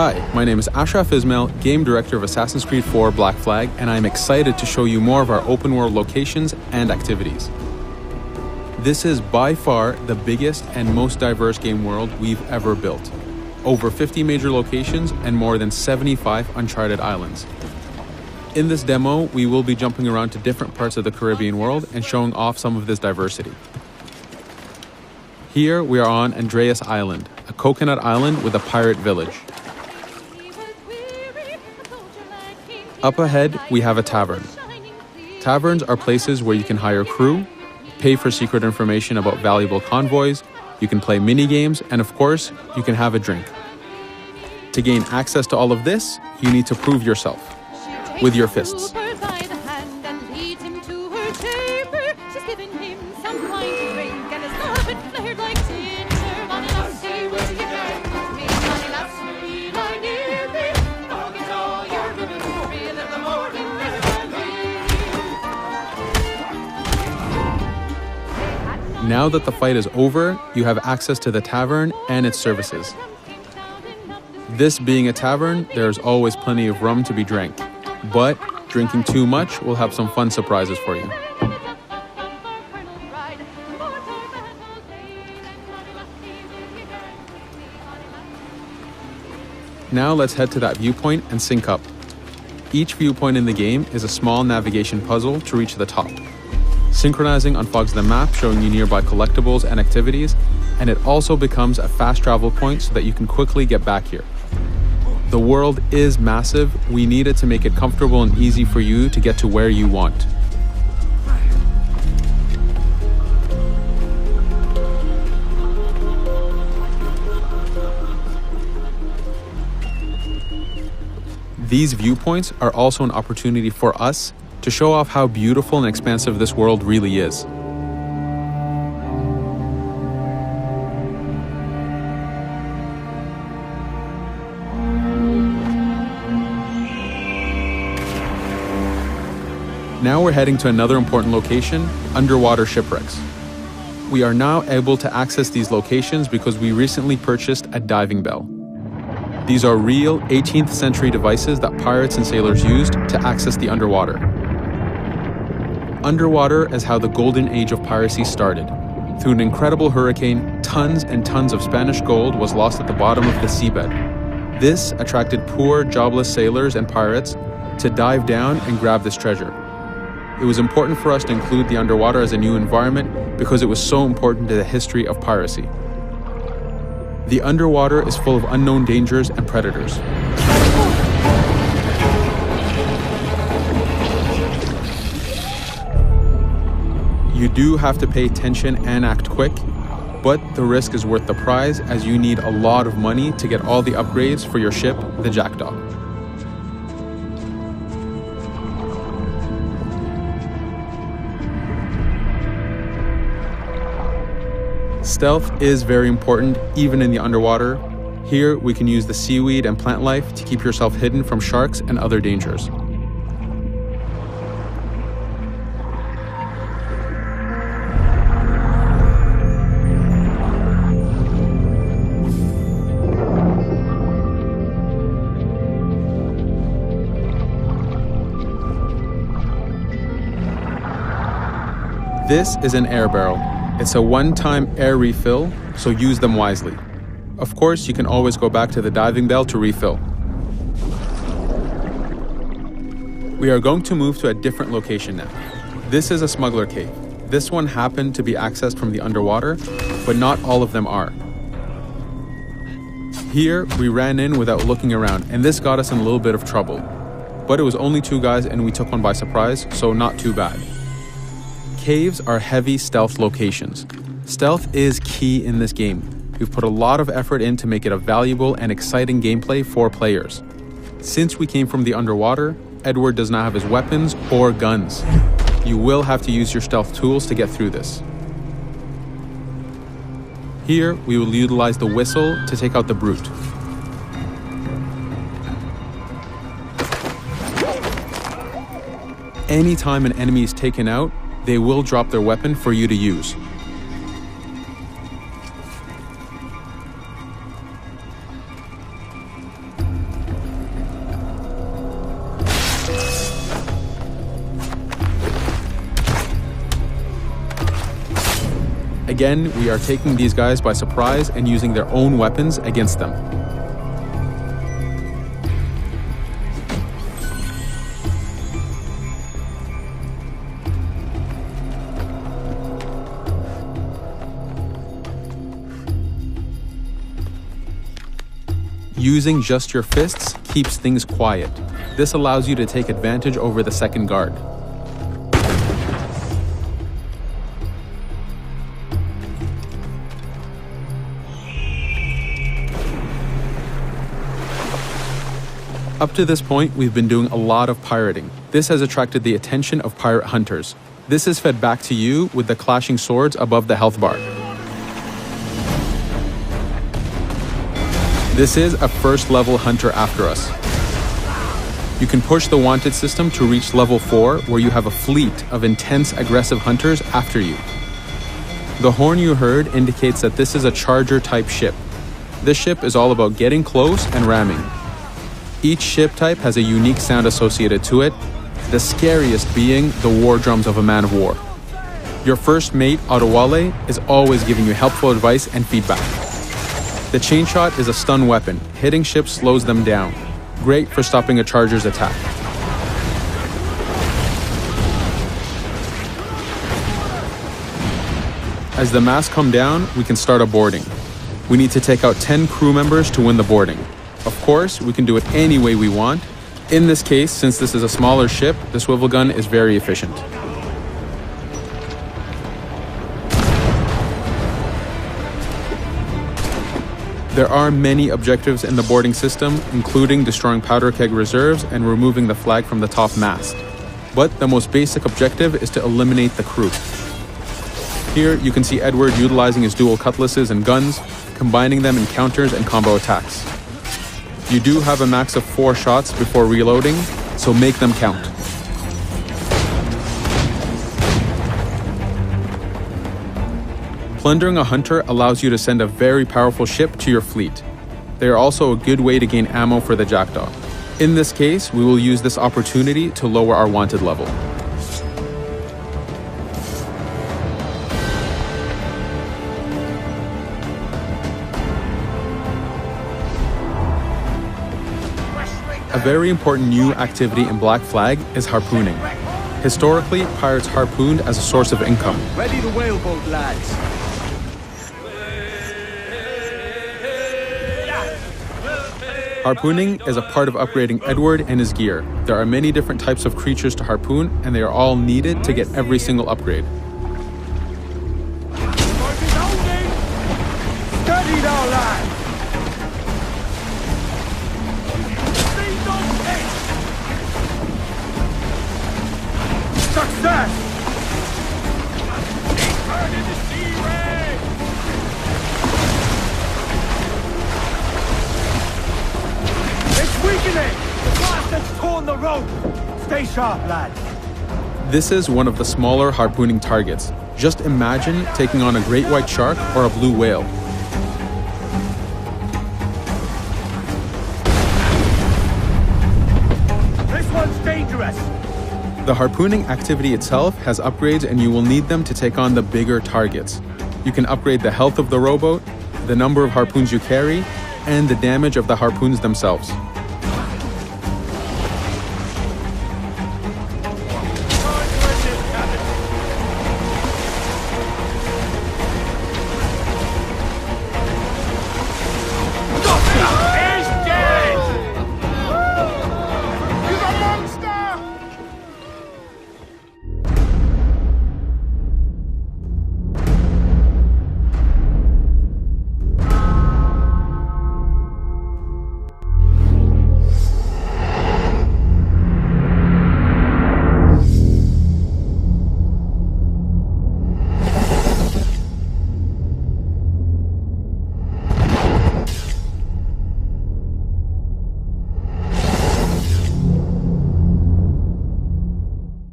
Hi, my name is Ashraf Ismail, Game Director of Assassin's Creed 4 Black Flag, and I'm excited to show you more of our open world locations and activities. This is by far the biggest and most diverse game world we've ever built. Over 50 major locations and more than 75 uncharted islands. In this demo, we will be jumping around to different parts of the Caribbean world and showing off some of this diversity. Here we are on Andreas Island, a coconut island with a pirate village. Up ahead, we have a tavern. Taverns are places where you can hire crew, pay for secret information about valuable convoys, you can play mini games, and of course, you can have a drink. To gain access to all of this, you need to prove yourself with your fists. Now that the fight is over, you have access to the tavern and its services. This being a tavern, there's always plenty of rum to be drank, but drinking too much will have some fun surprises for you. Now let's head to that viewpoint and sync up. Each viewpoint in the game is a small navigation puzzle to reach the top. Synchronizing unfogs the map, showing you nearby collectibles and activities, and it also becomes a fast travel point so that you can quickly get back here. The world is massive. We needed to make it comfortable and easy for you to get to where you want. These viewpoints are also an opportunity for us to show off how beautiful and expansive this world really is. Now we're heading to another important location, underwater shipwrecks. We are now able to access these locations because we recently purchased a diving bell. These are real 18th century devices that pirates and sailors used to access the underwater. Underwater is how the golden age of piracy started. Through an incredible hurricane, tons and tons of Spanish gold was lost at the bottom of the seabed. This attracted poor, jobless sailors and pirates to dive down and grab this treasure. It was important for us to include the underwater as a new environment because it was so important to the history of piracy. The underwater is full of unknown dangers and predators. You do have to pay attention and act quick, but the risk is worth the prize as you need a lot of money to get all the upgrades for your ship, the Jackdaw. Stealth is very important, even in the underwater. Here, we can use the seaweed and plant life to keep yourself hidden from sharks and other dangers. This is an air barrel. It's a one-time air refill, so use them wisely. Of course, you can always go back to the diving bell to refill. We are going to move to a different location now. This is a smuggler cave. This one happened to be accessed from the underwater, but not all of them are. Here, we ran in without looking around, and this got us in a little bit of trouble. But it was only 2 guys and we took one by surprise, so not too bad. Caves are heavy stealth locations. Stealth is key in this game. We've put a lot of effort in to make it a valuable and exciting gameplay for players. Since we came from the underwater, Edward does not have his weapons or guns. You will have to use your stealth tools to get through this. Here, we will utilize the whistle to take out the brute. Anytime an enemy is taken out, they will drop their weapon for you to use. Again, we are taking these guys by surprise and using their own weapons against them. Using just your fists keeps things quiet. This allows you to take advantage over the second guard. Up to this point, we've been doing a lot of pirating. This has attracted the attention of pirate hunters. This is fed back to you with the clashing swords above the health bar. This is a first level hunter after us. You can push the wanted system to reach level 4, where you have a fleet of intense aggressive hunters after you. The horn you heard indicates that this is a charger type ship. This ship is all about getting close and ramming. Each ship type has a unique sound associated to it, the scariest being the war drums of a man of war. Your first mate, Adewale, is always giving you helpful advice and feedback. The chain shot is a stun weapon. Hitting ships slows them down. Great for stopping a charger's attack. As the masts come down, we can start a boarding. We need to take out 10 crew members to win the boarding. Of course, we can do it any way we want. In this case, since this is a smaller ship, the swivel gun is very efficient. There are many objectives in the boarding system, including destroying powder keg reserves and removing the flag from the top mast. But the most basic objective is to eliminate the crew. Here you can see Edward utilizing his dual cutlasses and guns, combining them in counters and combo attacks. You do have a max of 4 shots before reloading, so make them count. Plundering a hunter allows you to send a very powerful ship to your fleet. They are also a good way to gain ammo for the Jackdaw. In this case, we will use this opportunity to lower our wanted level. A very important new activity in Black Flag is harpooning. Historically, pirates harpooned as a source of income. Ready the whaleboat, lads. Harpooning is a part of upgrading Edward and his gear. There are many different types of creatures to harpoon, and they are all needed to get every single upgrade. Steady now, lads. Success! Turn into sea ray! It's weakening! The blast has torn the rope! Stay sharp, lads. This is one of the smaller harpooning targets. Just imagine taking on a great white shark or a blue whale. This one's dangerous! The harpooning activity itself has upgrades, and you will need them to take on the bigger targets. You can upgrade the health of the rowboat, the number of harpoons you carry, and the damage of the harpoons themselves.